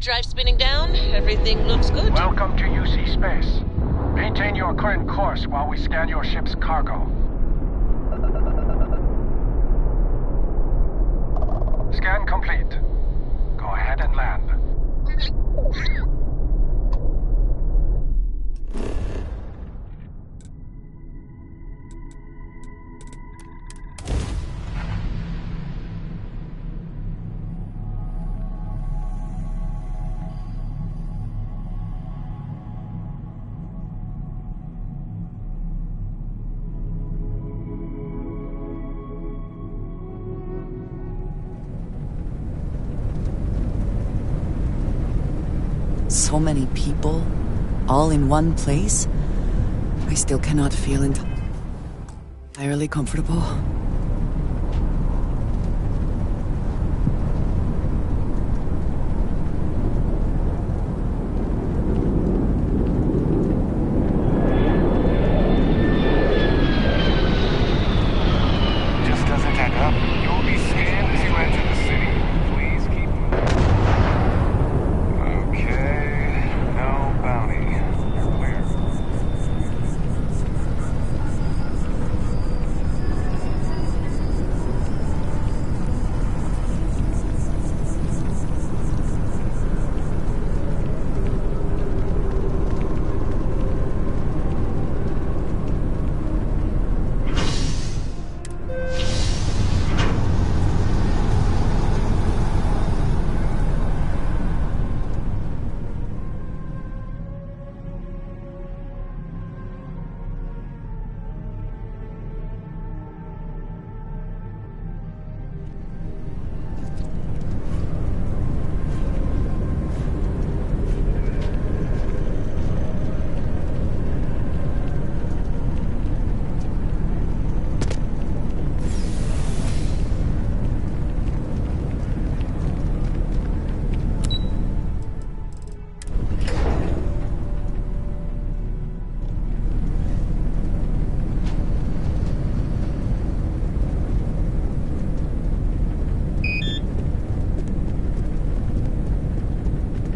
drive spinning down. Everything looks good. Welcome to UC Space. Maintain your current course while we scan your ship's cargo. Scan complete. Go ahead and land. So many people, all in one place. I still cannot feel entirely comfortable. Just doesn't add up. You'll be scanned as you enter the city. Please keep moving. Okay, no bounty. You're clear.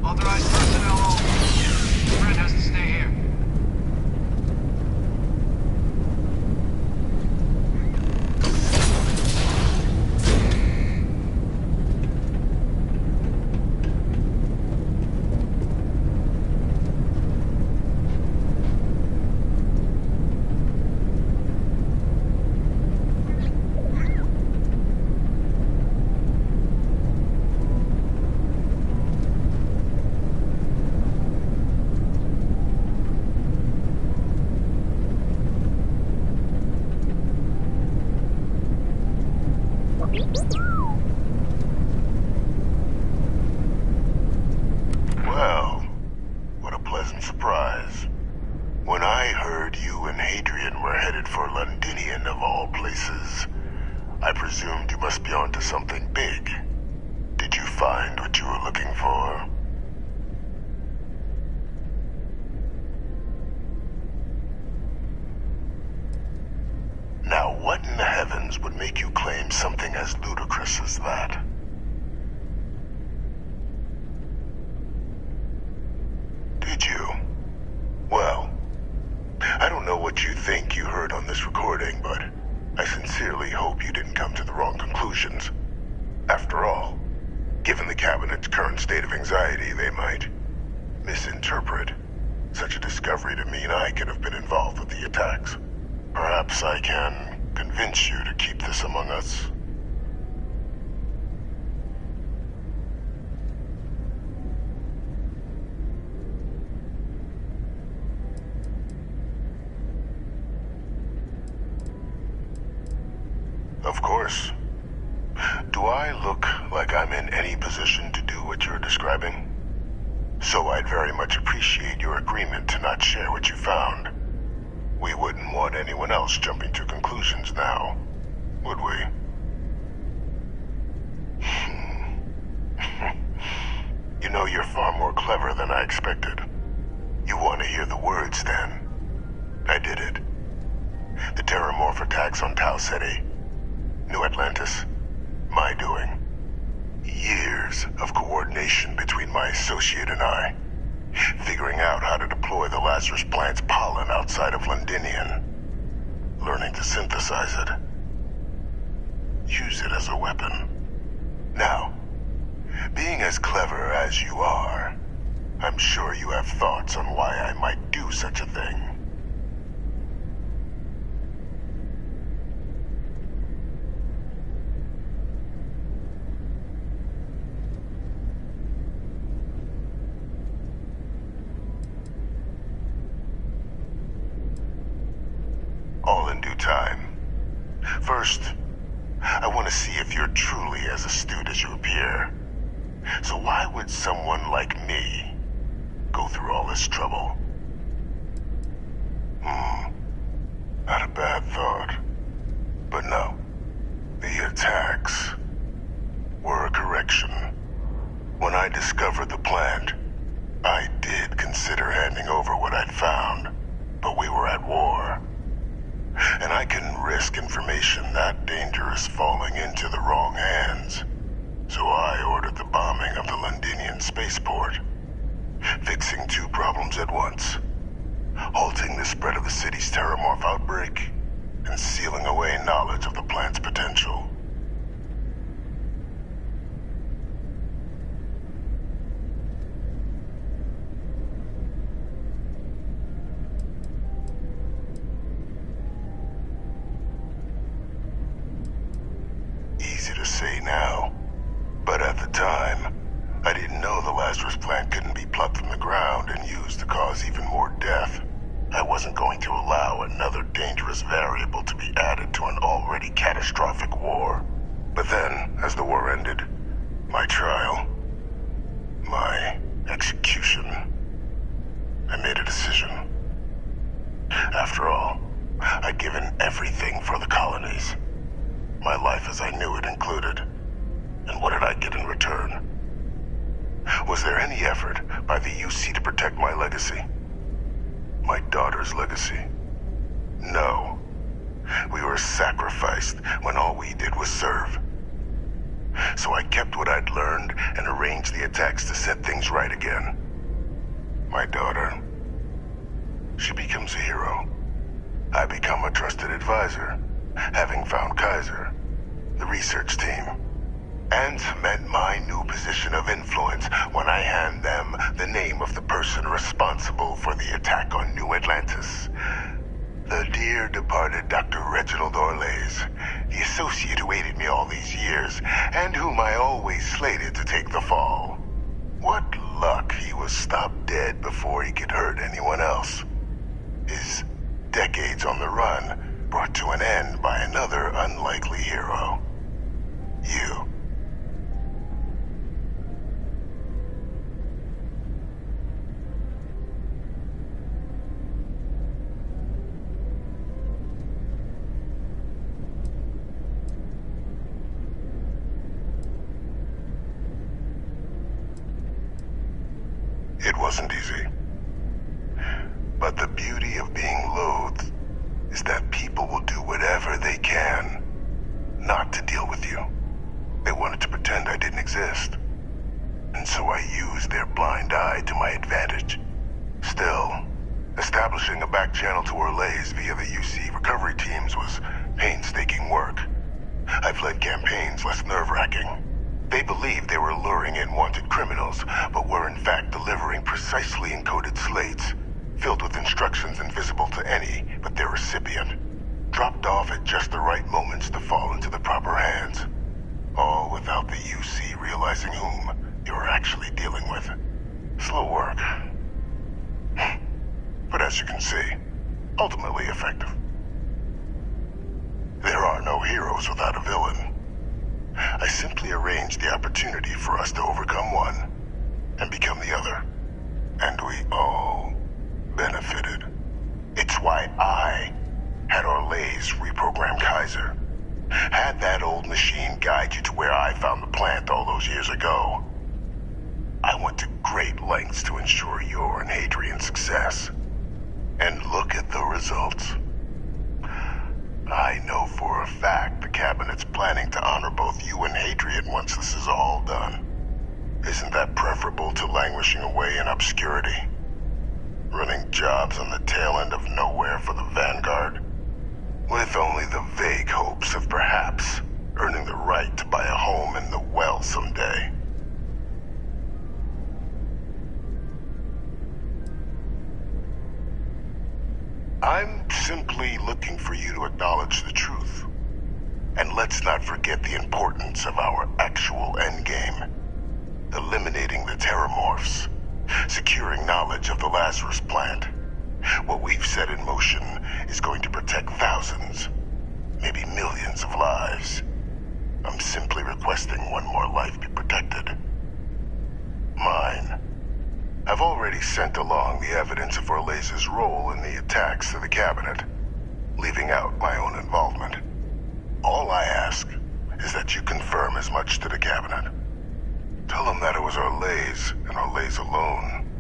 Authorized personnel only. Brent has to stay here. Well, what a pleasant surprise. When I heard you and Hadrian were headed for Londinian of all places, I presumed you must be onto something big. Did you find what you were looking for? Now, what in the heavens would make you claim something as ludicrous as that? Did you? Well, I don't know what you think you heard on this recording, but I sincerely hope you didn't come to the wrong conclusions. After all, given the Cabinet's current state of anxiety, they might misinterpret such a discovery to mean I could have been involved with the attacks. Perhaps I can convince you to keep this among us. Of course. Do I look like I'm in any position to do what you're describing? So I'd very much appreciate your agreement to not share what you found. We wouldn't want anyone else jumping to conclusions now, would we? You know, you're far more clever than I expected. You want to hear the words, then? I did it. The Terramorph attacks on Tau Ceti. New Atlantis. My doing. years of coordination between my associate and I, figuring out how to deploy the Lazarus plant's pollen outside of Londinian, learning to synthesize it, use it as a weapon. Now, being as clever as you are, I'm sure you have thoughts on why I might do such a thing. All in due time. First, I want to see if you're truly as astute as you appear. So why would someone like me go through all this trouble? Not a bad thought. But no, the attacks were a correction. When I discovered the plant, I did consider handing over what I'd found, but we were at war. And I couldn't risk information that dangerous falling into the wrong hands. So I ordered the bombing of the Londinian spaceport, fixing two problems at once: halting the spread of the city's terramorph outbreak, and sealing away knowledge of the plant's potential. Easy to say now, but at the time, I didn't know the Lazarus plant couldn't be plucked from the ground and used to cause even more death. I wasn't going to allow another dangerous variable to be added to an already catastrophic war. But then, as the war ended, my trial, my execution, I made a decision. After all, I'd given everything for the colonies. My life as I knew it included. And what did I get in return? Was there any effort by the UC to protect my legacy? My daughter's legacy? No. We were sacrificed when all we did was serve. So I kept what I'd learned and arranged the attacks to set things right again. My daughter, she becomes a hero. I become a trusted advisor, having found Kaiser, the research team, and cement my new position of influence when I hand them the name of the person responsible for the attack on New Atlantis. The dear departed Dr. Reginald Orlays, the associate who aided me all these years, and whom I always slated to take the fall. What luck he was stopped dead before he could hurt anyone else. His decades on the run brought to an end by another unlikely hero. You. It wasn't easy. But the beauty of being loathed is that people will do whatever they can not to deal with you. They wanted to pretend I didn't exist. And so I used their blind eye to my advantage. Still, establishing a back channel to Orlays via the UC recovery teams was painstaking work. I've led campaigns less nerve-wracking. They believed they were luring in wanted criminals, but were in fact delivering precisely encoded slates, filled with instructions invisible to any but their recipient, dropped off at just the right moments to fall into the proper hands. All without the UC realizing whom you were actually dealing with. Slow work. But as you can see, ultimately effective. There are no heroes without a villain. I simply arranged the opportunity for us to overcome one and become the other. And we all benefited. It's why I had Orlays reprogram Kaiser. Had that old machine guide you to where I found the plant all those years ago. I went to great lengths to ensure your and Hadrian's success. And look at the results. I know for a fact the Cabinet's planning to honor both you and Hadrian once this is all done. Isn't that preferable to languishing away in obscurity? Running jobs on the tail end of nowhere for the Vanguard? With only the vague hopes of perhaps earning the right to buy a home in the well someday. I'm simply looking for you to acknowledge the truth. And let's not forget the importance of our actual endgame. Eliminating the Terramorphs. Securing knowledge of the Lazarus plant. What we've set in motion is going to protect thousands, maybe millions of lives. I'm simply requesting one more life be protected. Mine. I've already sent along the evidence of Orleza's role in the attacks to the Cabinet, leaving out my own involvement. All I ask is that you confirm as much to the Cabinet. Tell them that it was Orlez and Orlez alone.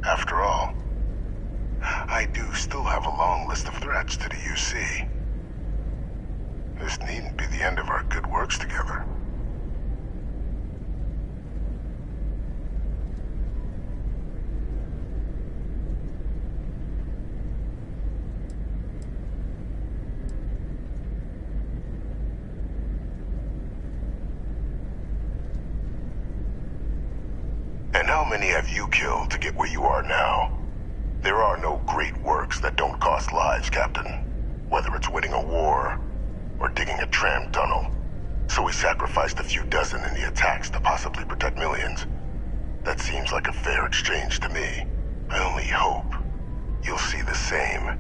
After all, I do still have a long list of threats to the UC. This needn't be the end of our good works together. And how many have you killed to get where you are now? There are no great works that don't cost lives, Captain. Whether it's winning a war, or digging a tram tunnel. So we sacrificed a few dozen in the attacks to possibly protect millions. That seems like a fair exchange to me. I only hope you'll see the same,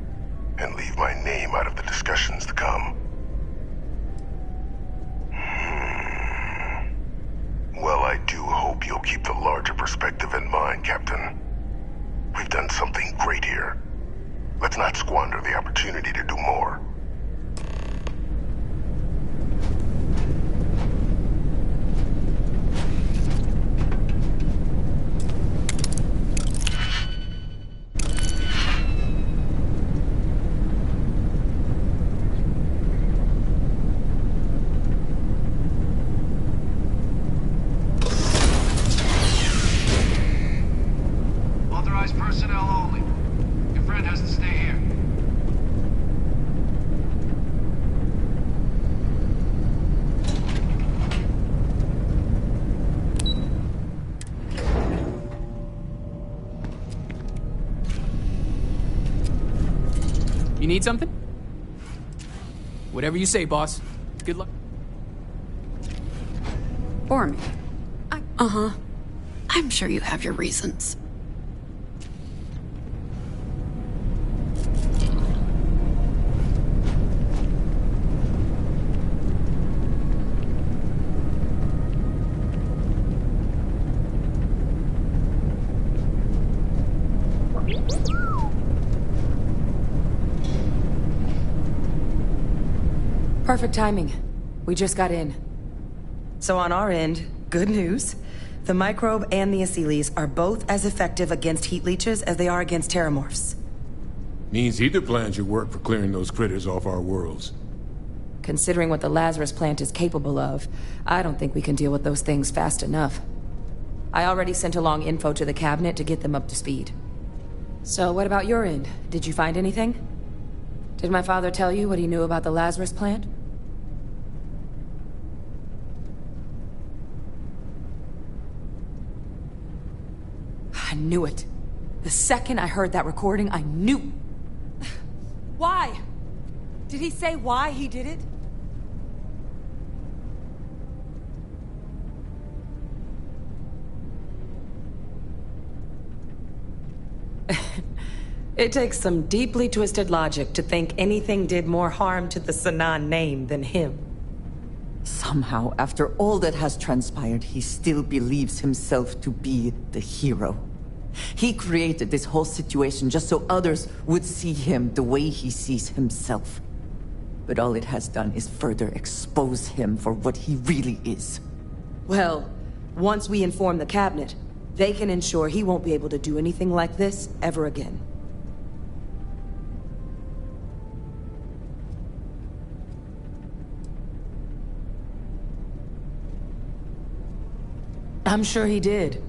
and leave my name out of the discussions to come. Well, I do hope you'll keep the larger perspective in mind, Captain. We've done something great here. Let's not squander the opportunity to do more. Authorized personnel only. Your friend has to stay here. You need something? Whatever you say, boss. Good luck. For me? Uh-huh. I'm sure you have your reasons. Perfect timing. We just got in. So on our end, good news. The microbe and the Asylees are both as effective against heat leeches as they are against terramorphs. Means either plan should work for clearing those critters off our worlds. Considering what the Lazarus plant is capable of, I don't think we can deal with those things fast enough. I already sent along info to the Cabinet to get them up to speed. So what about your end? Did you find anything? Did my father tell you what he knew about the Lazarus plant? I knew it. The second I heard that recording, I knew. Why? Did he say why he did it? It takes some deeply twisted logic to think anything did more harm to the Sanan name than him. Somehow, after all that has transpired, he still believes himself to be the hero. He created this whole situation just so others would see him the way he sees himself. But all it has done is further expose him for what he really is. Well, once we inform the Cabinet, they can ensure he won't be able to do anything like this ever again. I'm sure he did.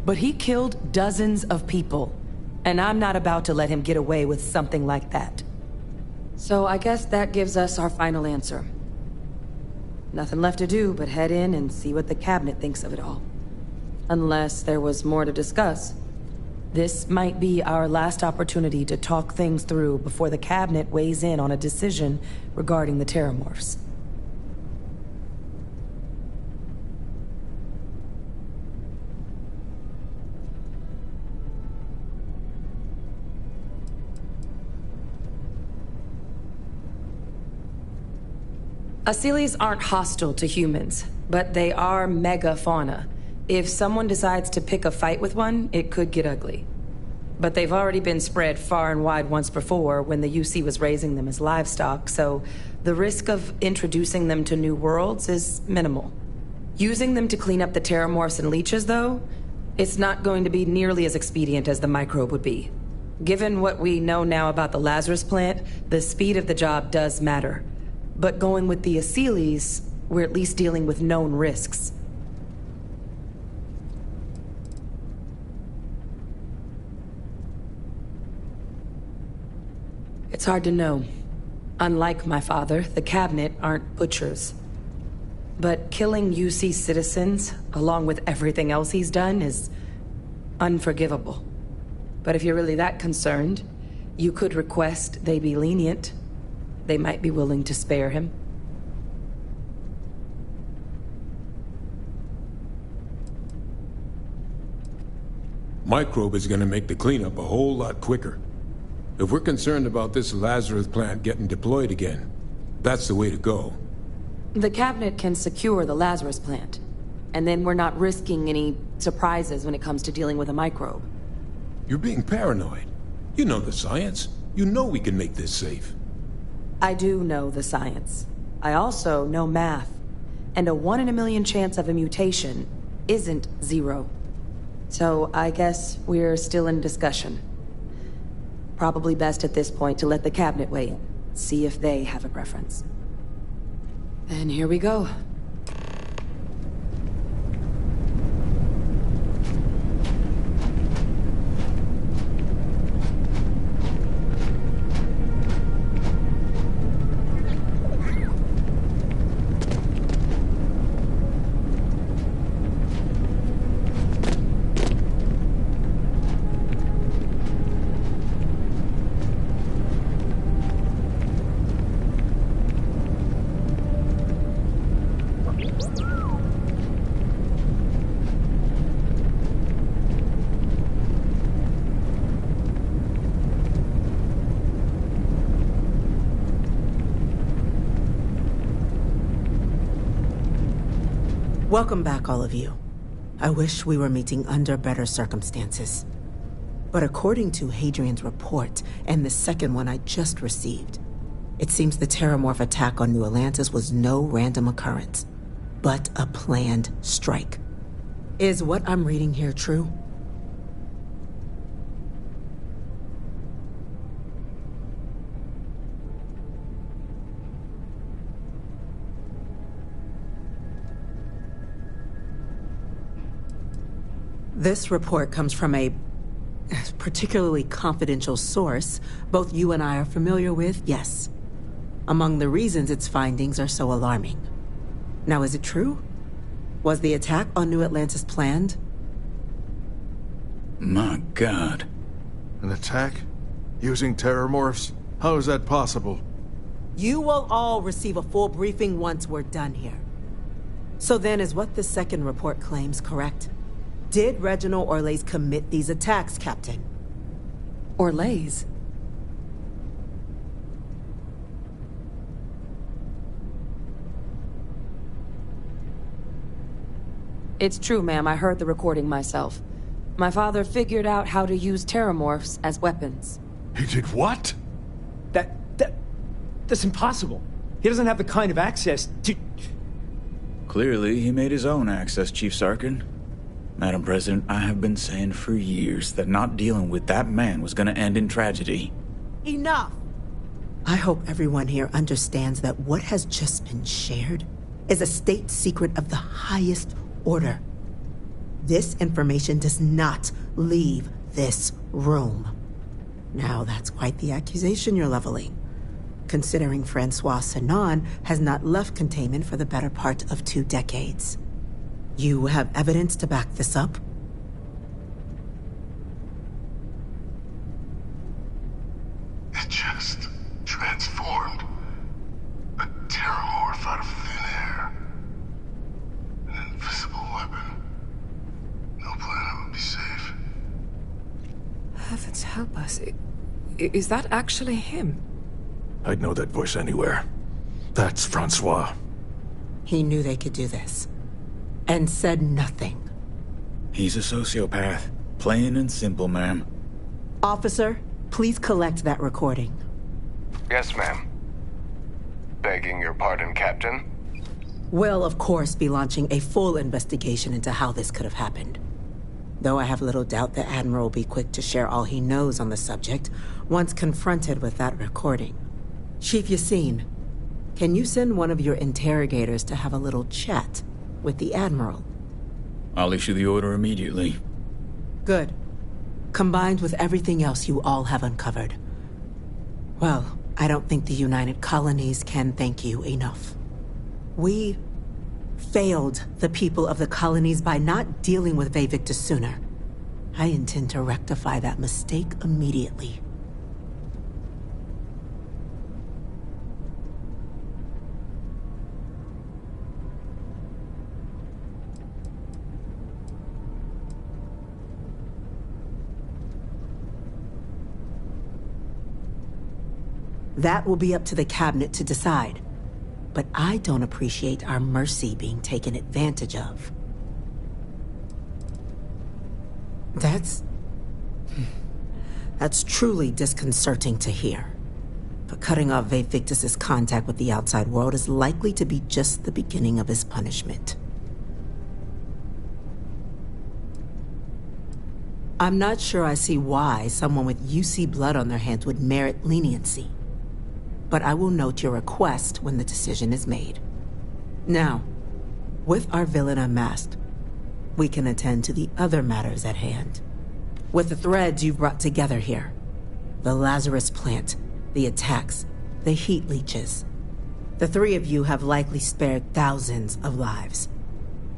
But he killed dozens of people. And I'm not about to let him get away with something like that. So I guess that gives us our final answer. Nothing left to do but head in and see what the cabinet thinks of it all. Unless there was more to discuss. This might be our last opportunity to talk things through before the cabinet weighs in on a decision regarding the Terramorphs. Asili's aren't hostile to humans, but they are megafauna. If someone decides to pick a fight with one, it could get ugly. But they've already been spread far and wide once before when the UC was raising them as livestock, so the risk of introducing them to new worlds is minimal. Using them to clean up the Terramorphs and leeches, though, it's not going to be nearly as expedient as the microbe would be. Given what we know now about the Lazarus plant, the speed of the job does matter. But going with the Asilis, we're at least dealing with known risks. It's hard to know. Unlike my father, the cabinet aren't butchers. But killing UC citizens, along with everything else he's done, is unforgivable. But if you're really that concerned, you could request they be lenient. They might be willing to spare him. Microbe is gonna make the cleanup a whole lot quicker. If we're concerned about this Lazarus plant getting deployed again, that's the way to go. The cabinet can secure the Lazarus plant, and then we're not risking any surprises when it comes to dealing with a microbe. You're being paranoid. You know the science. You know we can make this safe. I do know the science. I also know math. And a 1 in a million chance of a mutation isn't 0. So I guess we're still in discussion. Probably best at this point to let the cabinet weigh in, see if they have a preference. And here we go. Welcome back, all of you. I wish we were meeting under better circumstances. But according to Hadrian's report, and the second one I just received, it seems the Terramorph attack on New Atlantis was no random occurrence, but a planned strike. Is what I'm reading here true? This report comes from a particularly confidential source both you and I are familiar with, yes. Among the reasons its findings are so alarming. Now, is it true? Was the attack on New Atlantis planned? My God. An attack? Using Terramorphs? How is that possible? You will all receive a full briefing once we're done here. So then, is what the second report claims correct? Did Reginald Orlais commit these attacks, Captain? Orlais? It's true, ma'am. I heard the recording myself. My father figured out how to use Terramorphs as weapons. He did what? That's impossible. He doesn't have the kind of access to... Clearly, he made his own access, Chief Sarkin. Madam President, I have been saying for years that not dealing with that man was gonna end in tragedy. Enough! I hope everyone here understands that what has just been shared is a state secret of the highest order. This information does not leave this room. Now, that's quite the accusation you're leveling, considering Francois Sanon has not left containment for the better part of 2 decades. You have evidence to back this up? It just transformed. A terramorph out of thin air. An invisible weapon. No planet would be safe. Heavens help us. Is that actually him? I'd know that voice anywhere. That's Francois. He knew they could do this, and said nothing. He's a sociopath. Plain and simple, ma'am. Officer, please collect that recording. Yes, ma'am. Begging your pardon, Captain. We'll, of course, be launching a full investigation into how this could have happened. Though I have little doubt the Admiral will be quick to share all he knows on the subject once confronted with that recording. Chief Yassine, can you send one of your interrogators to have a little chat with the Admiral? I'll issue the order immediately. Good. Combined with everything else you all have uncovered. Well, I don't think the United Colonies can thank you enough. We failed the people of the colonies by not dealing with Vivictus sooner. I intend to rectify that mistake immediately. That will be up to the cabinet to decide. But I don't appreciate our mercy being taken advantage of. That's truly disconcerting to hear. But cutting off Vivictus's contact with the outside world is likely to be just the beginning of his punishment. I'm not sure I see why someone with UC blood on their hands would merit leniency. But I will note your request when the decision is made. Now, with our villain unmasked, we can attend to the other matters at hand. With the threads you've brought together here, the Lazarus plant, the attacks, the heat leeches, the 3 of you have likely spared thousands of lives.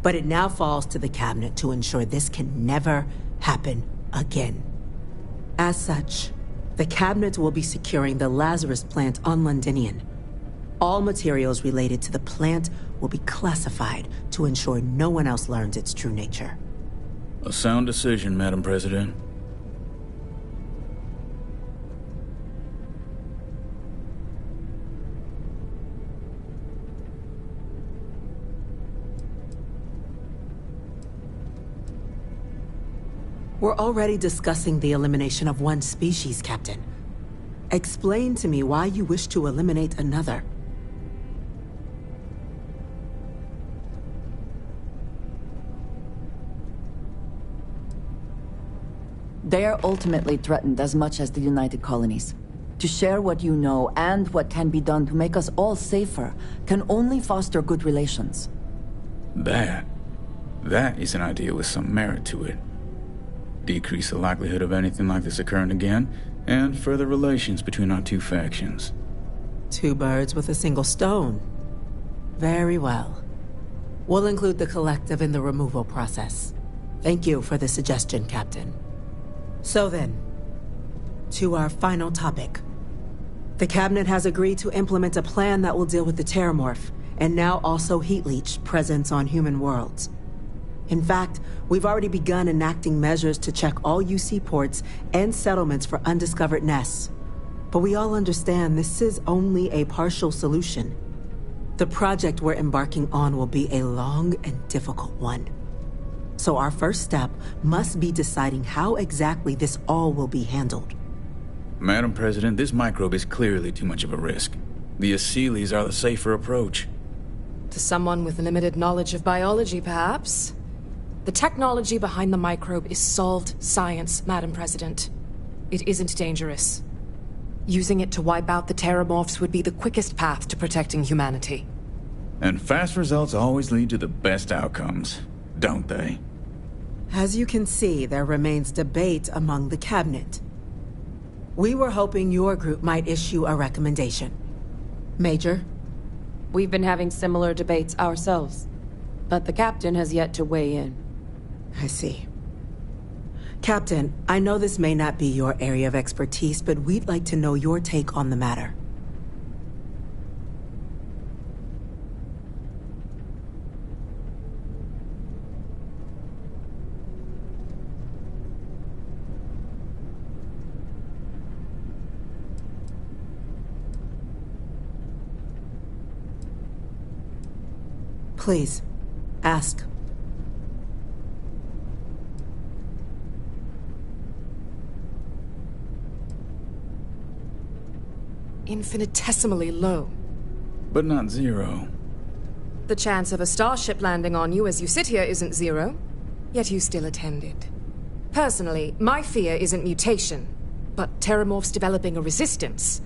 But it now falls to the cabinet to ensure this can never happen again. As such, the cabinet will be securing the Lazarus plant on Londinian. All materials related to the plant will be classified to ensure no one else learns its true nature. A sound decision, Madam President. We're already discussing the elimination of one species, Captain. Explain to me why you wish to eliminate another. They are ultimately threatened as much as the United Colonies. To share what you know and what can be done to make us all safer can only foster good relations. That is an idea with some merit to it. Decrease the likelihood of anything like this occurring again, and further relations between our 2 factions. 2 birds with a single stone. Very well. We'll include the collective in the removal process. Thank you for the suggestion, Captain. So then, to our final topic. The cabinet has agreed to implement a plan that will deal with the Terramorph, and now also Heat Leech presence on human worlds. In fact, we've already begun enacting measures to check all UC ports and settlements for undiscovered nests. But we all understand this is only a partial solution. The project we're embarking on will be a long and difficult one. So our first step must be deciding how exactly this all will be handled. Madam President, this microbe is clearly too much of a risk. The Aseles are the safer approach. To someone with limited knowledge of biology, perhaps? The technology behind the microbe is solved science, Madam President. It isn't dangerous. Using it to wipe out the Terramorphs would be the quickest path to protecting humanity. And fast results always lead to the best outcomes, don't they? As you can see, there remains debate among the cabinet. We were hoping your group might issue a recommendation. Major? We've been having similar debates ourselves, but the captain has yet to weigh in. I see. Captain, I know this may not be your area of expertise, but we'd like to know your take on the matter. Please, ask. Infinitesimally low. But not zero. The chance of a starship landing on you as you sit here isn't zero, yet you still attended. Personally, my fear isn't mutation, but Terramorphs developing a resistance.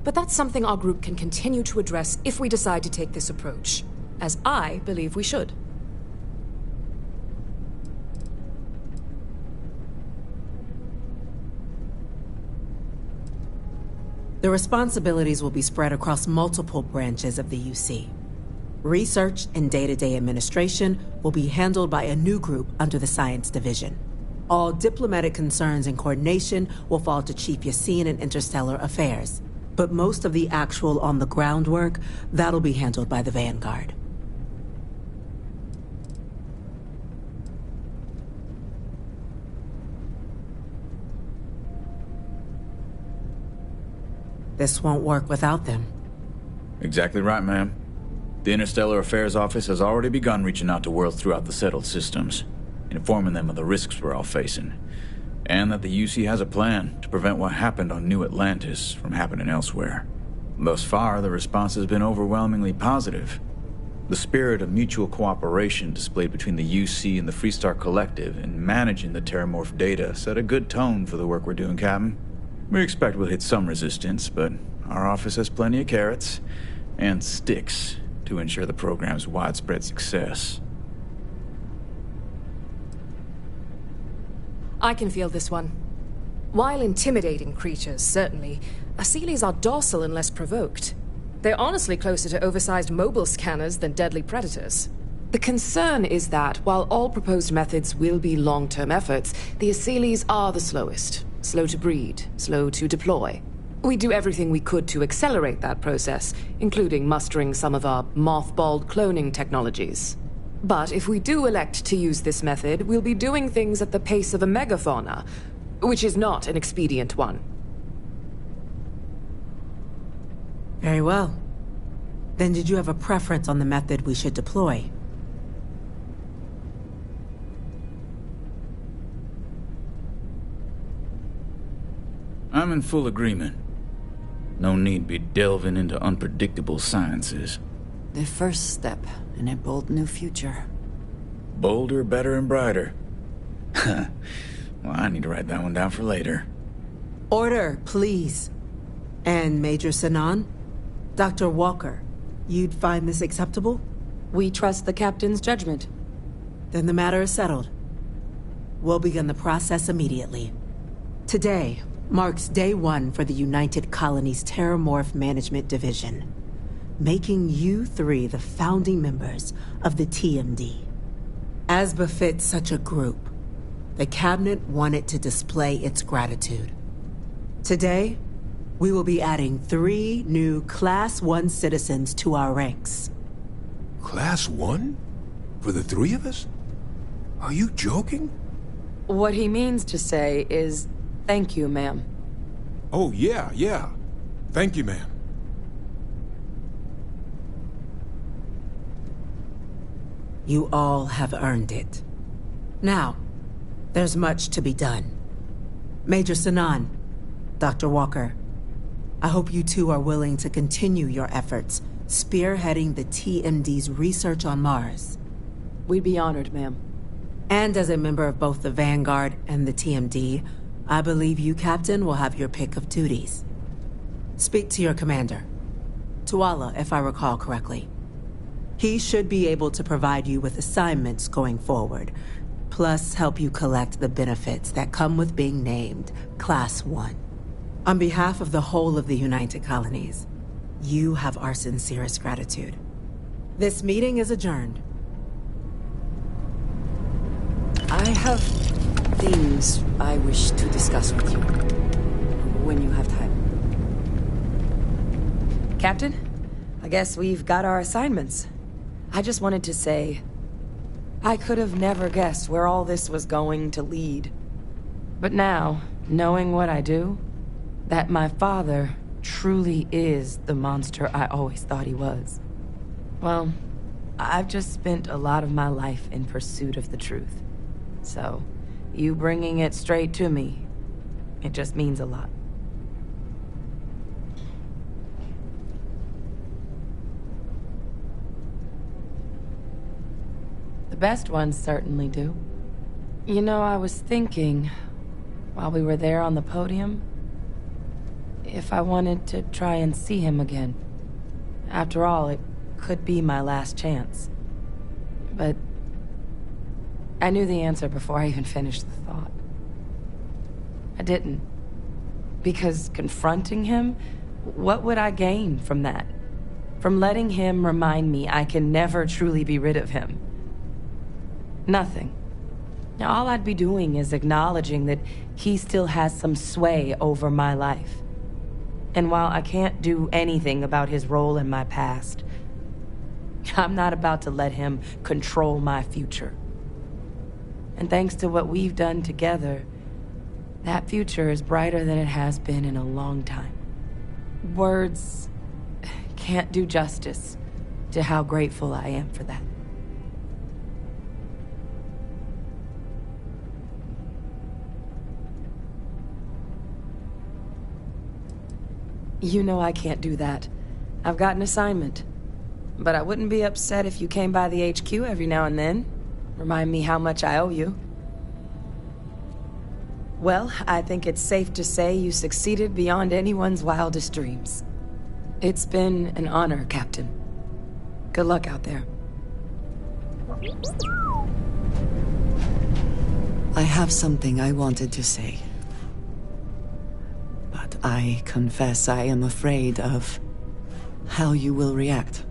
But that's something our group can continue to address if we decide to take this approach, as I believe we should. The responsibilities will be spread across multiple branches of the UC. Research and day-to-day administration will be handled by a new group under the Science Division. All diplomatic concerns and coordination will fall to Chief Yassine and Interstellar Affairs. But most of the actual on-the-ground work, that'll be handled by the Vanguard. This won't work without them. Exactly right, ma'am. The Interstellar Affairs Office has already begun reaching out to worlds throughout the settled systems, informing them of the risks we're all facing, and that the UC has a plan to prevent what happened on New Atlantis from happening elsewhere. Thus far, the response has been overwhelmingly positive. The spirit of mutual cooperation displayed between the UC and the Freestar Collective in managing the Terramorph data set a good tone for the work we're doing, Captain. We expect we'll hit some resistance, but our office has plenty of carrots and sticks to ensure the program's widespread success. I can feel this one. While intimidating creatures, certainly, Asylees are docile unless provoked. They're honestly closer to oversized mobile scanners than deadly predators. The concern is that, while all proposed methods will be long-term efforts, the Asylees are the slowest. Slow to breed, slow to deploy. We do everything we could to accelerate that process, including mustering some of our mothballed cloning technologies. But if we do elect to use this method, we'll be doing things at the pace of a megafauna, which is not an expedient one. Very well. Then did you have a preference on the method we should deploy? I'm in full agreement. No need be delving into unpredictable sciences. The first step in a bold new future. Bolder, better, and brighter. Well, I need to write that one down for later. Order, please. And Major Sinan? Dr. Walker, you'd find this acceptable? We trust the captain's judgment. Then the matter is settled. We'll begin the process immediately. Today marks day one for the United Colonies Terramorph Management Division, making you three the founding members of the TMD. As befits such a group, the Cabinet wanted to display its gratitude. Today, we will be adding 3 new Class 1 citizens to our ranks. Class 1? For the 3 of us? Are you joking? What he means to say is, thank you, ma'am. Oh, yeah. Thank you, ma'am. You all have earned it. Now, there's much to be done. Major Sinan, Dr. Walker, I hope you two are willing to continue your efforts, spearheading the TMD's research on Mars. We'd be honored, ma'am. And as a member of both the Vanguard and the TMD, I believe you, Captain, will have your pick of duties. Speak to your commander. Tuala, if I recall correctly. He should be able to provide you with assignments going forward. plus help you collect the benefits that come with being named Class 1. On behalf of the whole of the United Colonies, you have our sincerest gratitude. This meeting is adjourned. I have things I wish to discuss with you. When you have time. Captain, I guess we've got our assignments. I just wanted to say, I could have never guessed where all this was going to lead. But now, knowing what I do, that my father truly is the monster I always thought he was. Well, I've just spent a lot of my life in pursuit of the truth. So, you bringing it straight to me, it just means a lot. The best ones certainly do. You know, I was thinking, while we were there on the podium, if I wanted to try and see him again. After all, it could be my last chance. But I knew the answer before I even finished the thought. I didn't. Because confronting him, what would I gain from that? From letting him remind me I can never truly be rid of him? Nothing. Now, all I'd be doing is acknowledging that he still has some sway over my life. And while I can't do anything about his role in my past, I'm not about to let him control my future. And thanks to what we've done together, that future is brighter than it has been in a long time. Words can't do justice to how grateful I am for that. You know I can't do that. I've got an assignment. But I wouldn't be upset if you came by the HQ every now and then. Remind me how much I owe you. Well, I think it's safe to say you succeeded beyond anyone's wildest dreams. It's been an honor, Captain. Good luck out there. I have something I wanted to say. But I confess I am afraid of how you will react.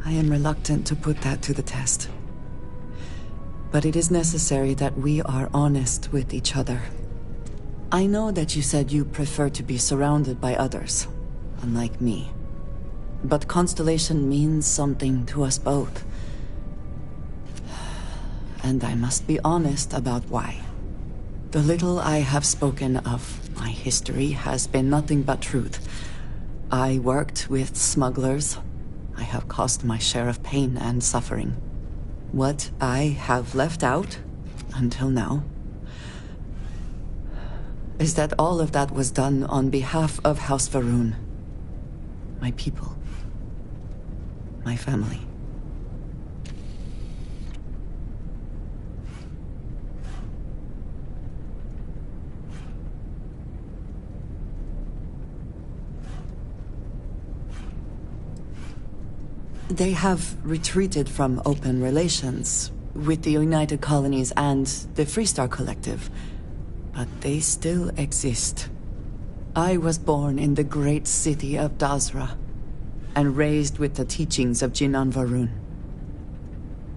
I am reluctant to put that to the test. But it is necessary that we are honest with each other. I know that you said you prefer to be surrounded by others, unlike me. But Constellation means something to us both. And I must be honest about why. The little I have spoken of my history has been nothing but truth. I worked with smugglers. I have caused my share of pain and suffering. What I have left out, until now, is that all of that was done on behalf of House Va'ruun. My people. My family. They have retreated from open relations with the United Colonies and the Freestar Collective, but they still exist. I was born in the great city of Dazra, and raised with the teachings of Jinan Va'ruun.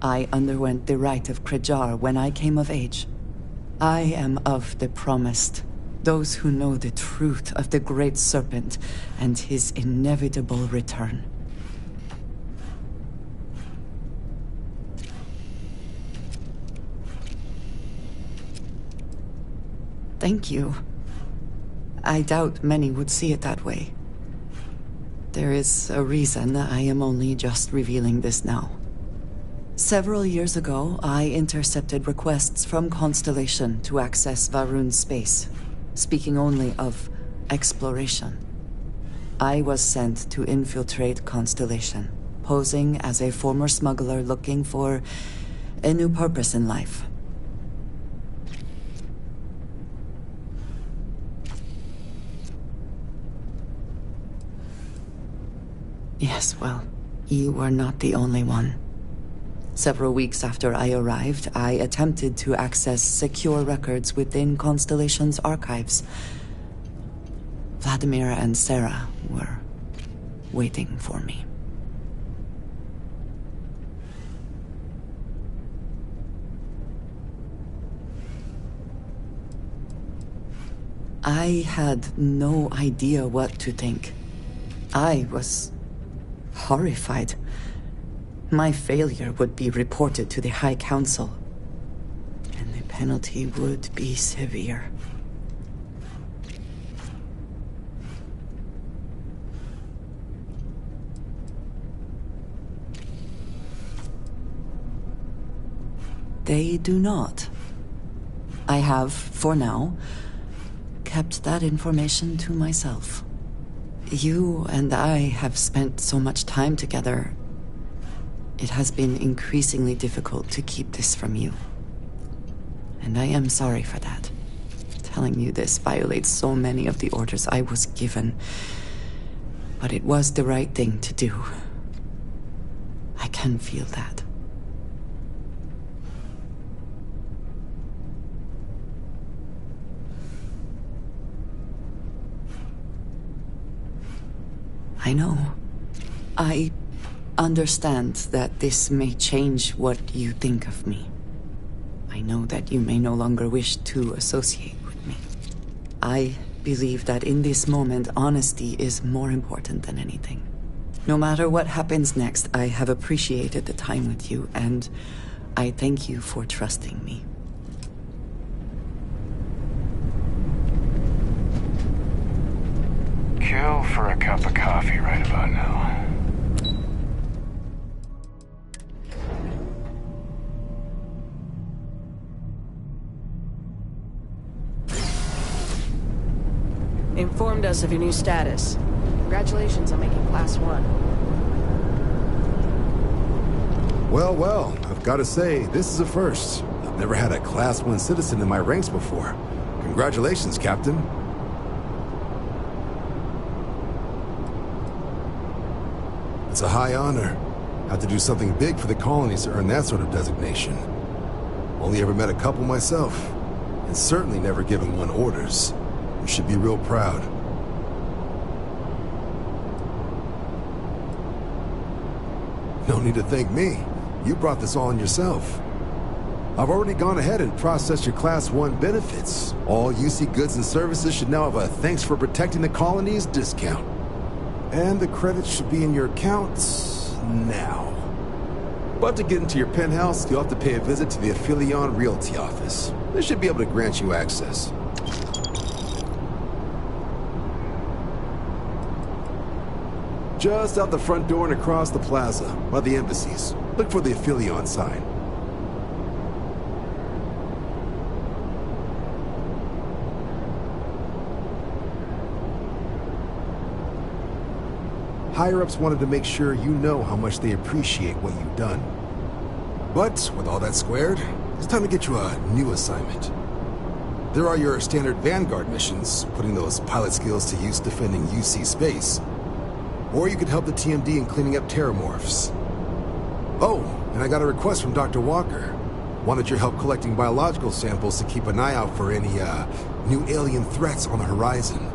I underwent the rite of Krejar when I came of age. I am of the promised, those who know the truth of the Great Serpent and his inevitable return. Thank you. I doubt many would see it that way. There is a reason I am only just revealing this now. Several years ago, I intercepted requests from Constellation to access Va'ruun's space, speaking only of exploration. I was sent to infiltrate Constellation, posing as a former smuggler looking for a new purpose in life. Yes, well, you were not the only one. Several weeks after I arrived, I attempted to access secure records within Constellation's archives. Vladimir and Sarah were waiting for me. I had no idea what to think. I was horrified. My failure would be reported to the High Council, and the penalty would be severe. They do not. I have, for now, kept that information to myself. You and I have spent so much time together. It has been increasingly difficult to keep this from you. And I am sorry for that. Telling you this violates so many of the orders I was given. But it was the right thing to do. I can feel that. I know. I understand that this may change what you think of me. I know that you may no longer wish to associate with me. I believe that in this moment, honesty is more important than anything. No matter what happens next, I have appreciated the time with you, and I thank you for trusting me. Kill for a cup of coffee right about now. Informed us of your new status. Congratulations on making Class 1. Well, well, I've got to say, this is a first. I've never had a Class 1 citizen in my ranks before. Congratulations, Captain. It's a high honor. Have to do something big for the colonies to earn that sort of designation. Only ever met a couple myself, and certainly never given one orders. You should be real proud. No need to thank me. You brought this all on yourself. I've already gone ahead and processed your Class 1 benefits. All UC goods and services should now have a thanks for protecting the colonies discount. And the credits should be in your accounts now. But to get into your penthouse, you'll have to pay a visit to the Aphelion Realty office. They should be able to grant you access. Just out the front door and across the plaza, by the embassies. Look for the Aphelion sign. Higher-ups wanted to make sure you know how much they appreciate what you've done. But with all that squared, it's time to get you a new assignment. There are your standard Vanguard missions, putting those pilot skills to use defending UC space. Or you could help the TMD in cleaning up terramorphs. Oh, and I got a request from Dr. Walker. Wanted your help collecting biological samples to keep an eye out for any, new alien threats on the horizon.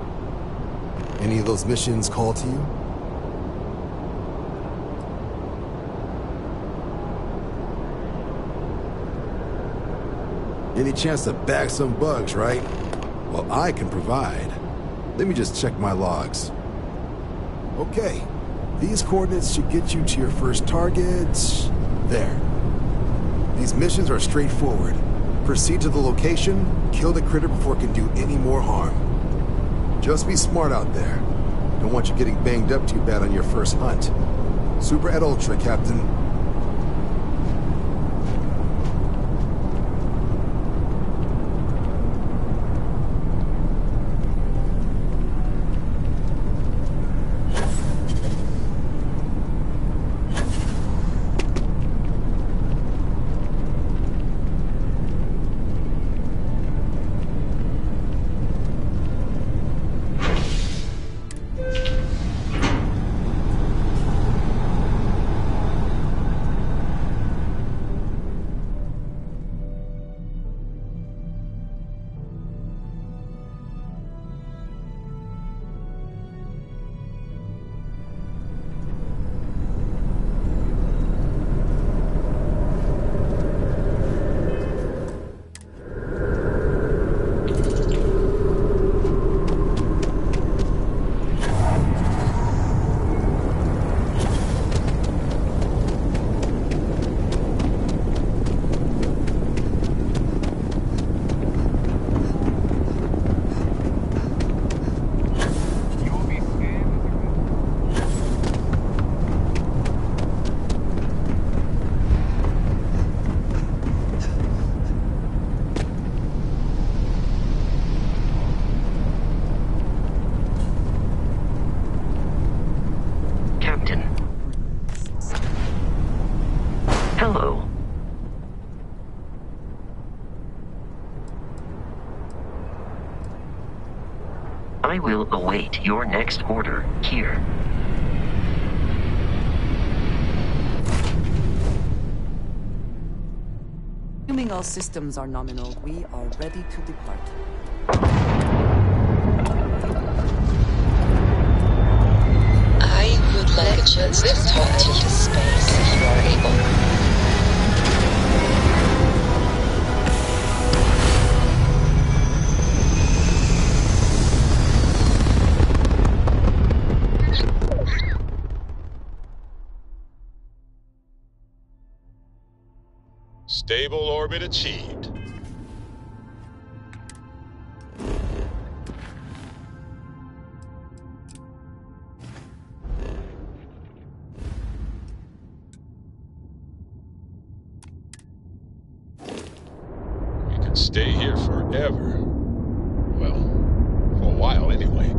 Any of those missions call to you? Any chance to bag some bugs, right? Well, I can provide. Let me just check my logs. Okay, these coordinates should get you to your first target. There. These missions are straightforward. Proceed to the location, kill the critter before it can do any more harm. Just be smart out there. Don't want you getting banged up too bad on your first hunt. Super et Ultra, Captain. I will await your next order here. Assuming all systems are nominal, we are ready to depart. I would like a chance to talk to you space if you are able. Stable orbit achieved. You can stay here forever. Well, for a while anyway.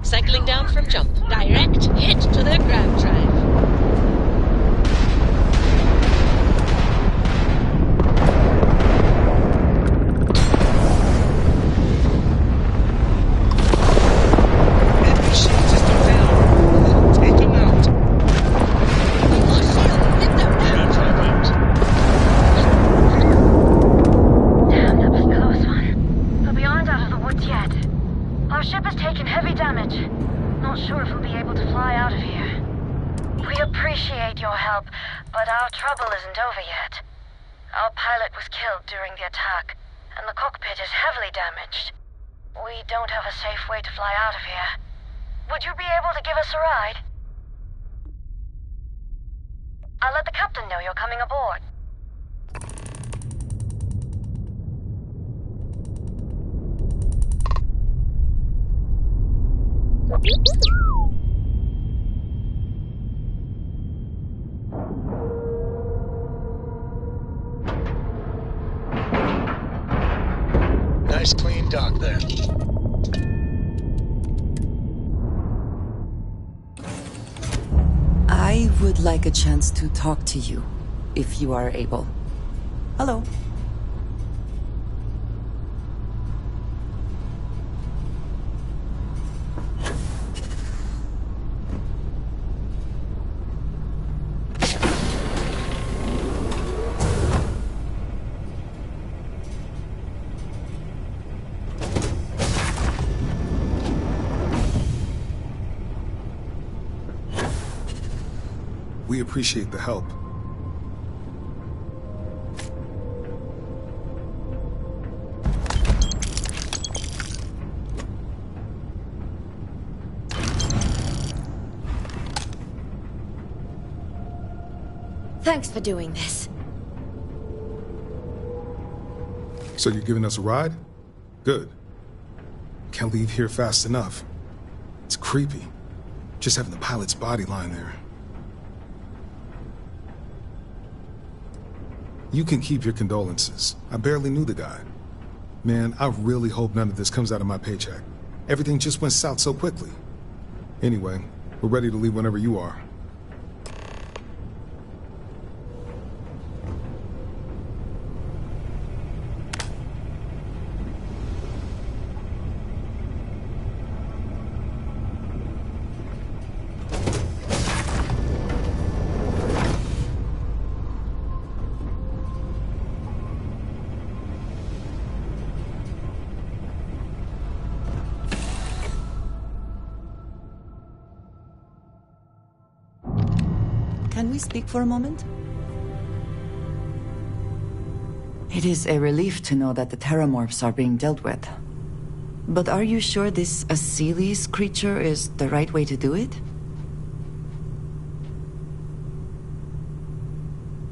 Cycling down from jump. Direct hit to the grav drive. Would you be able to give us a ride? I'll let the captain know you're coming aboard. Nice clean dock there. I would like a chance to talk to you, if you are able. Hello. We appreciate the help. Thanks for doing this. So you're giving us a ride? Good. Can't leave here fast enough. It's creepy. Just having the pilot's body lying there. You can keep your condolences. I barely knew the guy. Man, I really hope none of this comes out of my paycheck. Everything just went south so quickly. Anyway, we're ready to leave whenever you are. Can we speak for a moment? It is a relief to know that the Terramorphs are being dealt with. But are you sure this Aseles creature is the right way to do it?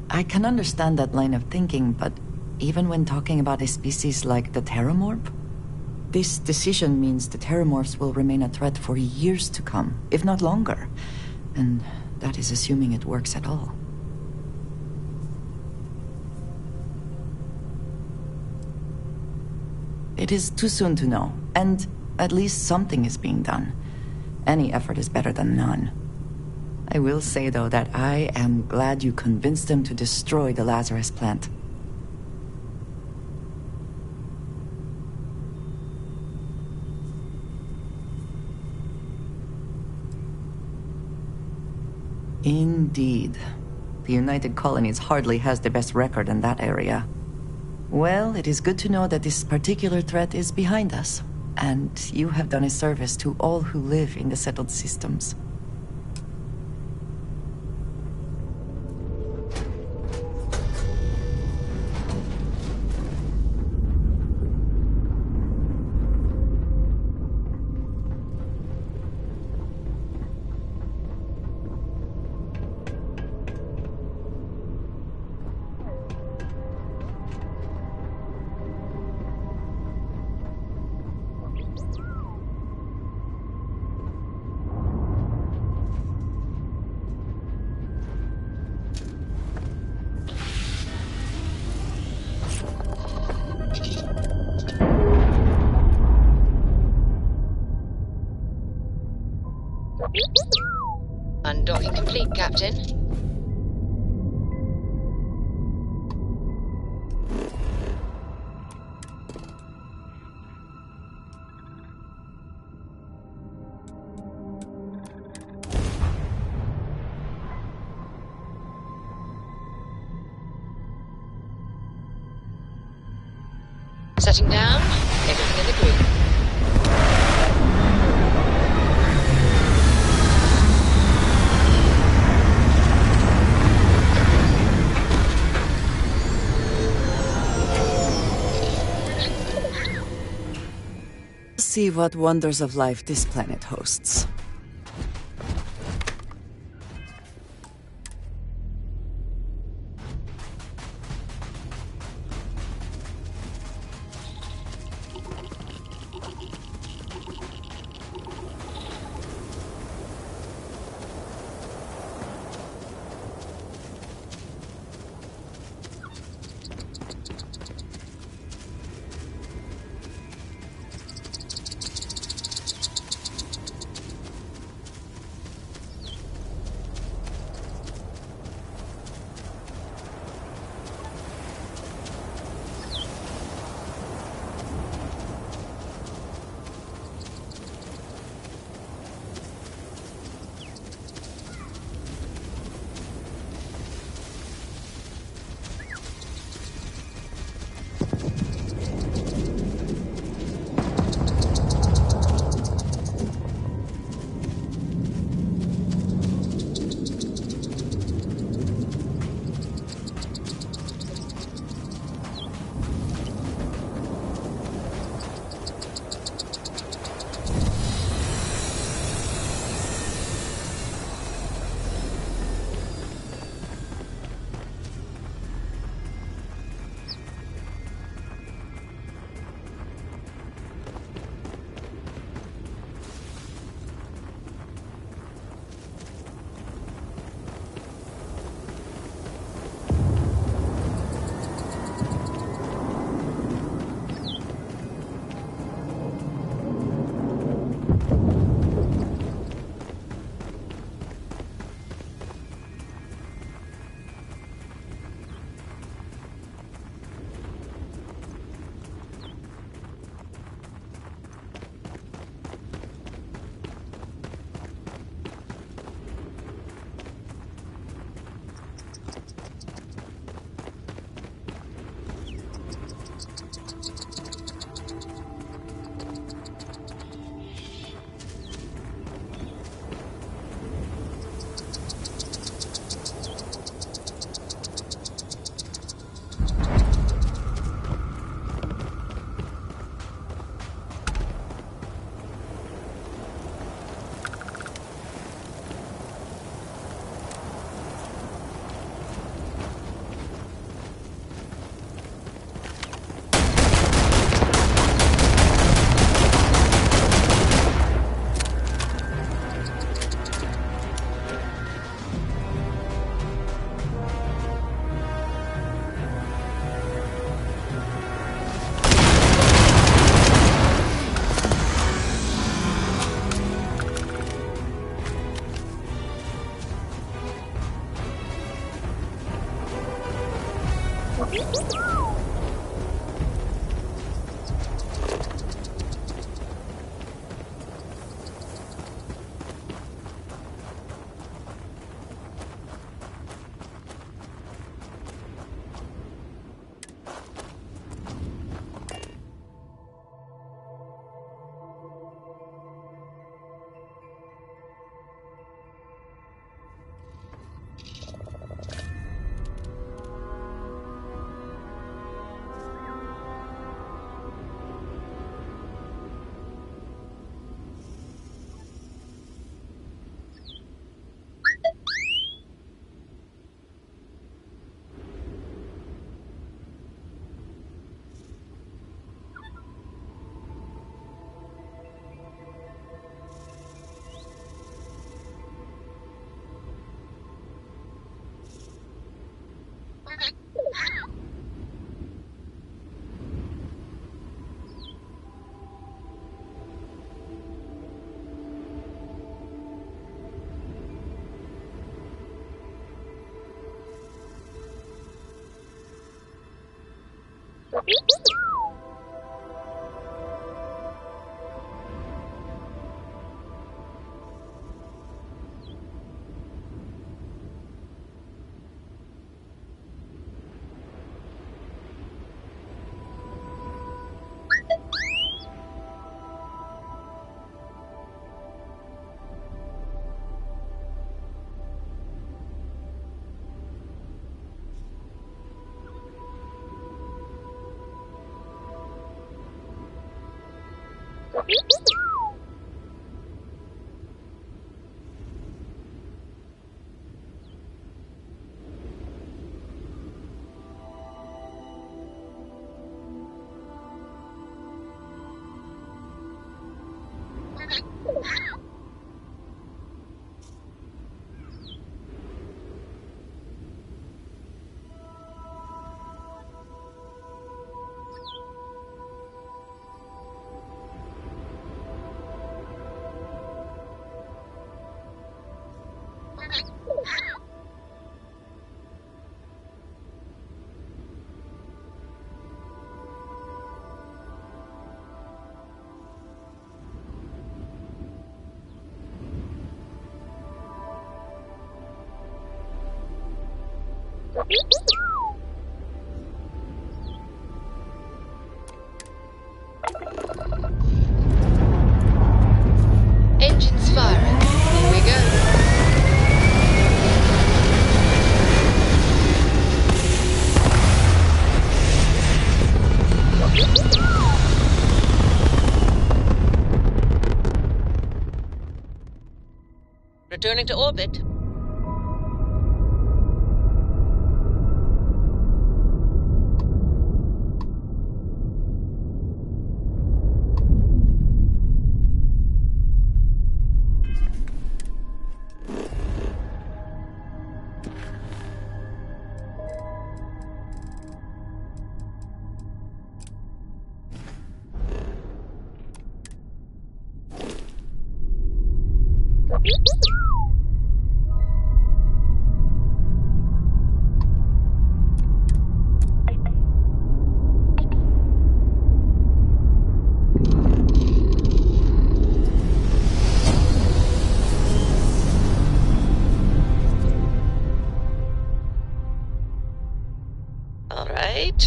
I can understand that line of thinking, but even when talking about a species like the Terramorph, This decision means the Terramorphs will remain a threat for years to come, if not longer. And that is assuming it works at all. It is too soon to know, and at least something is being done. Any effort is better than none. I will say, though, that I am glad you convinced them to destroy the Lazarus plant. Indeed. The United Colonies hardly has the best record in that area. Well, it is good to know that this particular threat is behind us, and you have done a service to all who live in the settled systems. Undocking complete, Captain. Setting down, everything in the green. See what wonders of life this planet hosts. Engines firing. Here we go. Returning to orbit.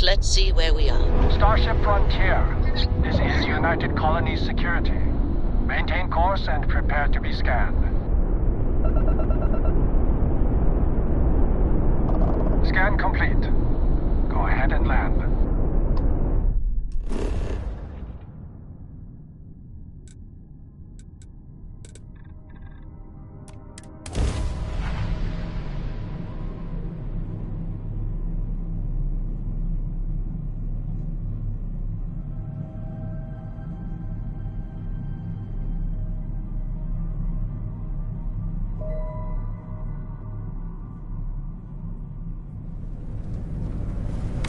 Let's see where we are. Starship Frontier. This is United Colonies Security. Maintain course and prepare to be scanned. Scan complete. Go ahead and land.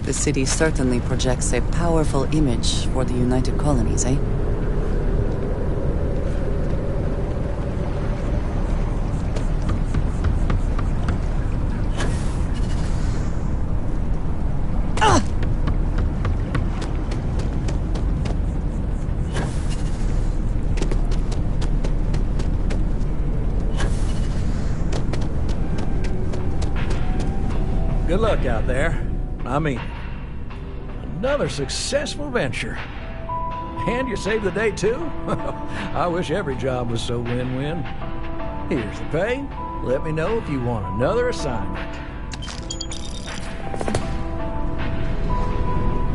The city certainly projects a powerful image for the United Colonies, eh? Good luck out there. I mean, another successful venture. And you saved the day, too? I wish every job was so win-win. Here's the pay. Let me know if you want another assignment.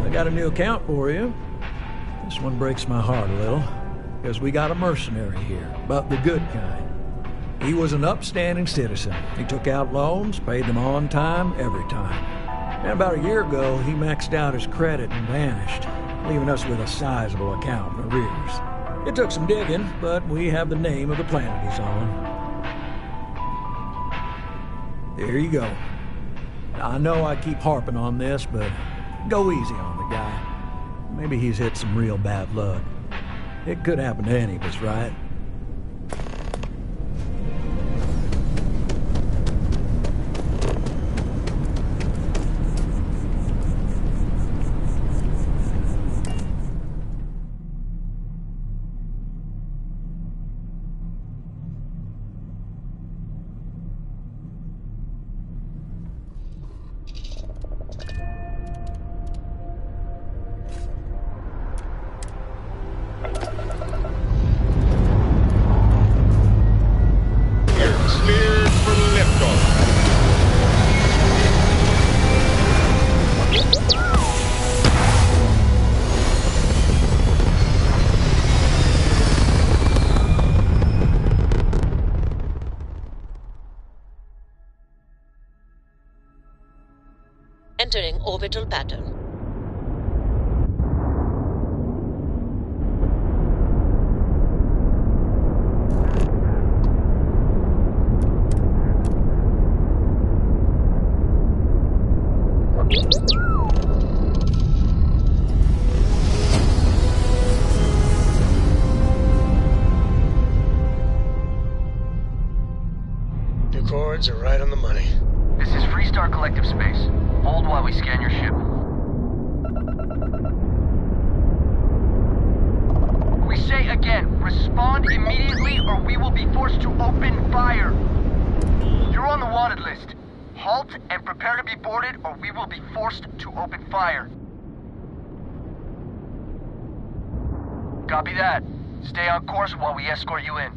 I got a new account for you. This one breaks my heart a little, because we got a mercenary here, but the good kind. He was an upstanding citizen. He took out loans, paid them on time, every time. And about a year ago, he maxed out his credit and vanished, leaving us with a sizable account in arrears. It took some digging, but we have the name of the planet he's on. There you go. I know I keep harping on this, but go easy on the guy. Maybe he's hit some real bad luck. It could happen to any of us, right? Entering orbital pattern. Your chords are right on the money. This is Freestar Collective Space. Hold while we scan your ship. We say again, respond immediately or we will be forced to open fire. You're on the wanted list. Halt and prepare to be boarded or we will be forced to open fire. Copy that. Stay on course while we escort you in.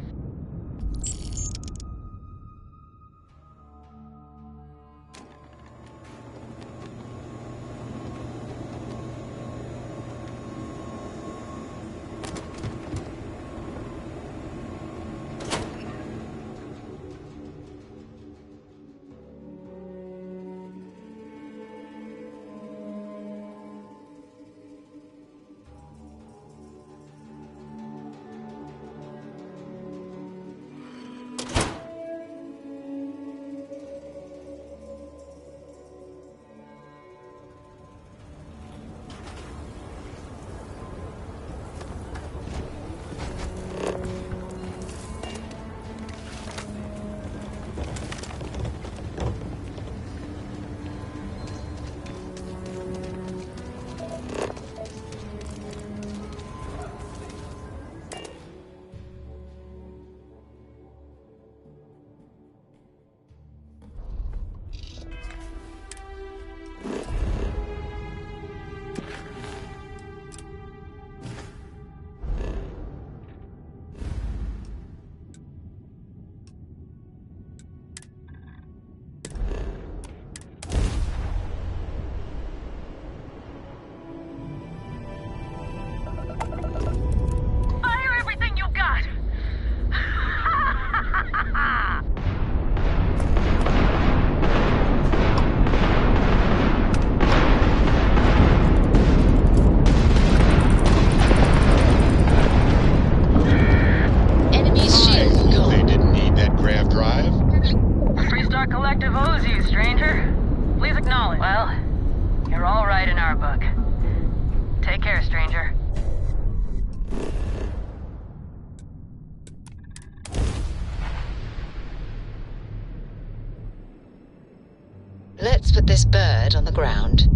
Let's put this bird on the ground.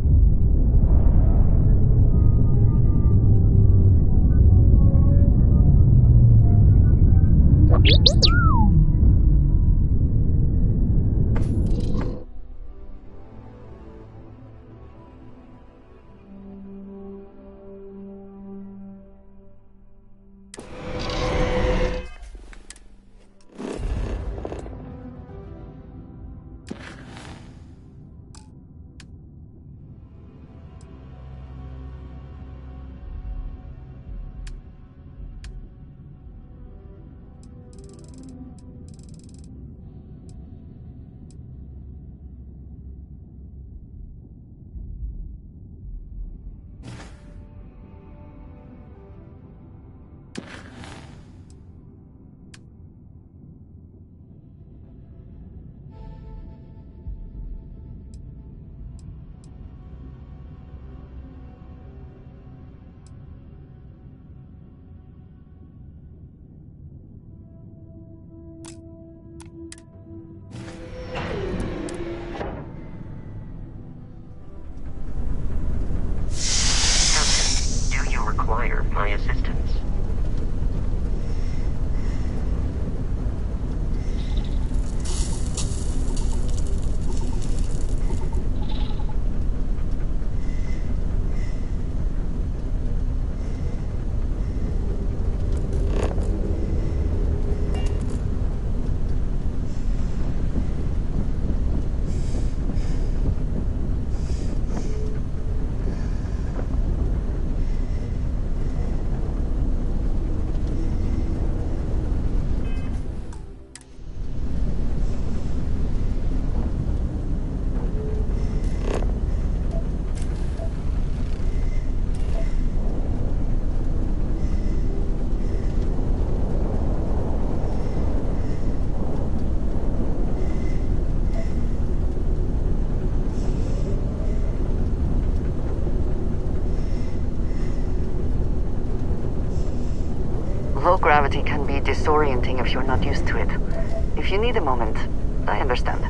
gravity can be disorienting if you're not used to it. If you need a moment, I understand.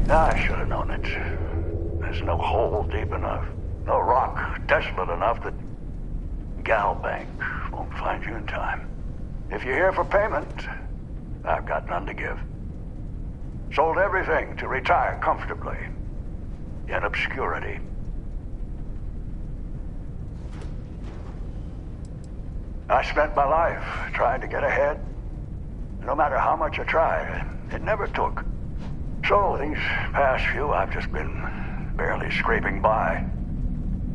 I should have known it. There's no hole deep enough, no rock desolate enough that Galbank won't find you in time. If you're here for payment, I've got none to give. Sold everything to retire comfortably, in obscurity. I spent my life trying to get ahead. No matter how much I tried, it never took. So these past few, I've just been barely scraping by.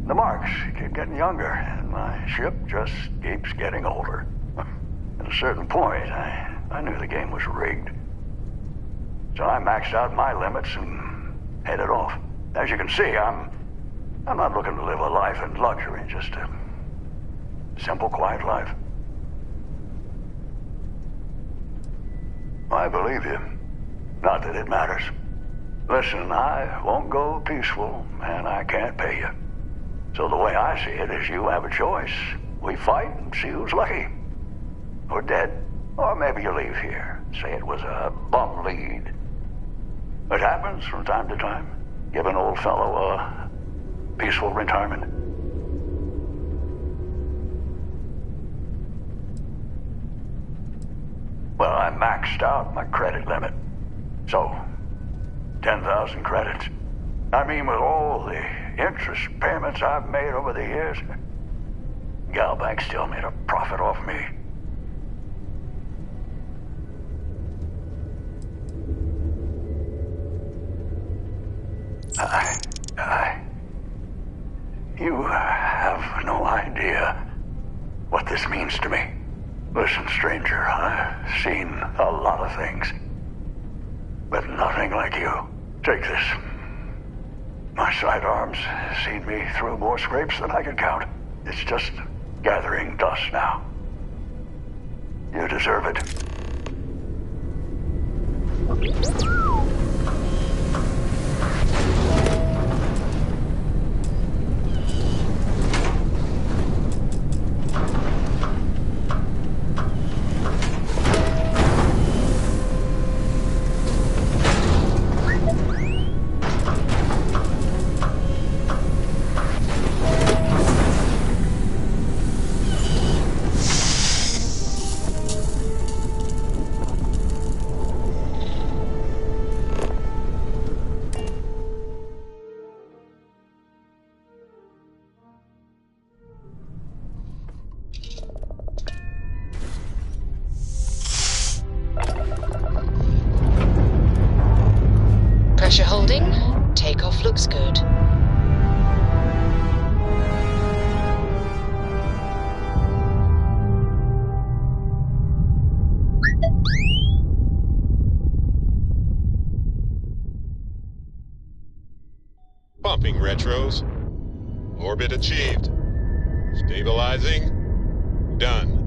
The marks keep getting younger, and my ship just keeps getting older. At a certain point, I knew the game was rigged. So I maxed out my limits and headed off. As you can see, I'm not looking to live a life in luxury, just a simple, quiet life. I believe you. Not that it matters. Listen, I won't go peaceful, and I can't pay you. So the way I see it is you have a choice. We fight and see who's lucky. Or dead. Or maybe you leave here. Say it was a bum lead. It happens from time to time. Give an old fellow a peaceful retirement. Well, I maxed out my credit limit. So, 10,000 credits. I mean, with all the interest payments I've made over the years, Galbank still made a profit off me. You have no idea what this means to me. Listen, stranger, I've seen a lot of things. But nothing like you. Take this. My sidearms seen me through more scrapes than I can count. It's just gathering dust now. You deserve it. Pressure holding. Takeoff looks good. Pumping retros. Orbit achieved. Stabilizing. Done.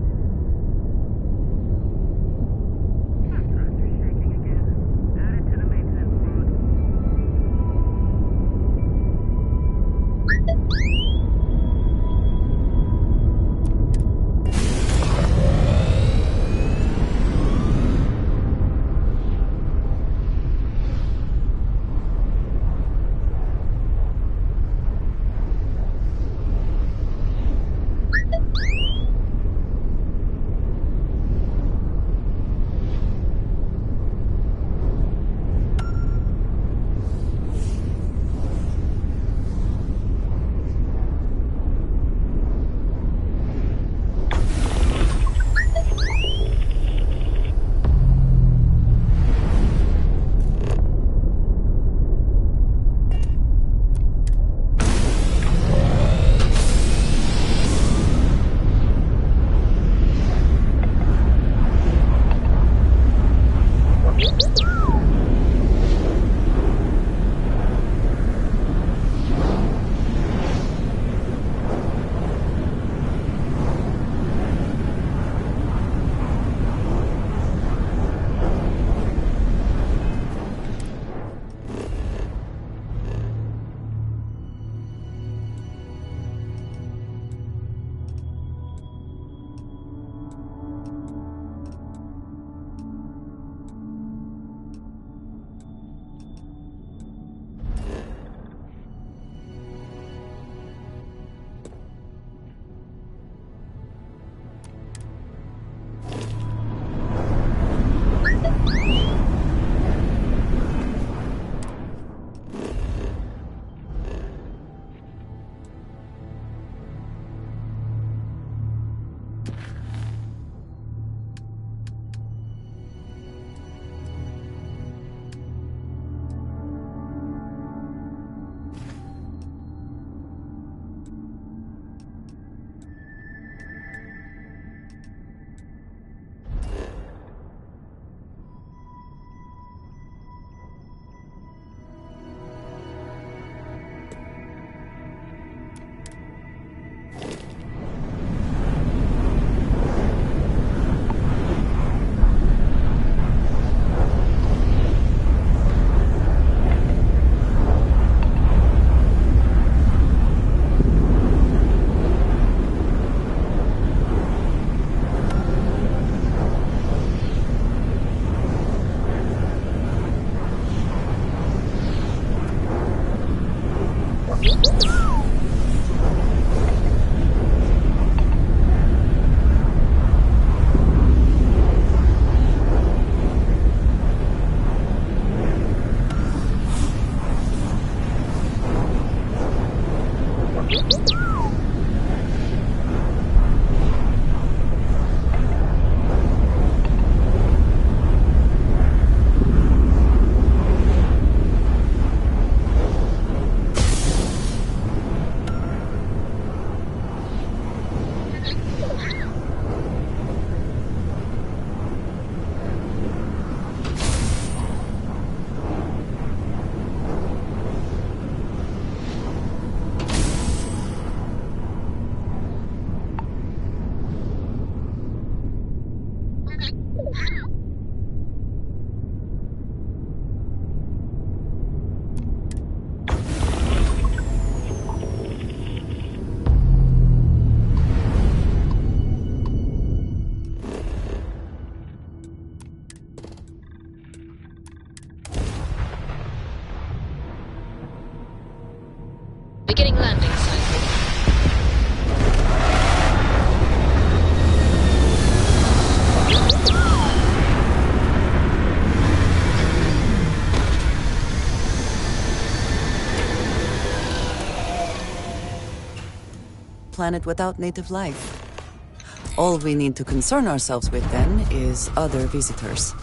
Beginning landing cycle. Planet without native life. All we need to concern ourselves with then is other visitors.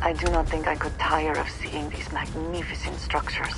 I do not think I could tire of seeing these magnificent structures.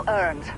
well earned.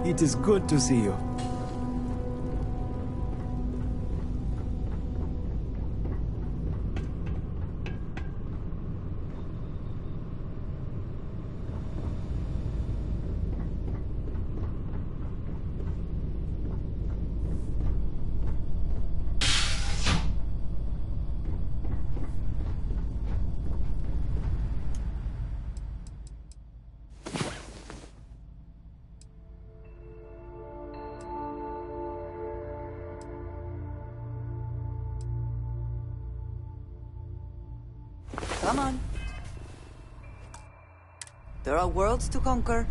It is good to see you. Come on. There are worlds to conquer,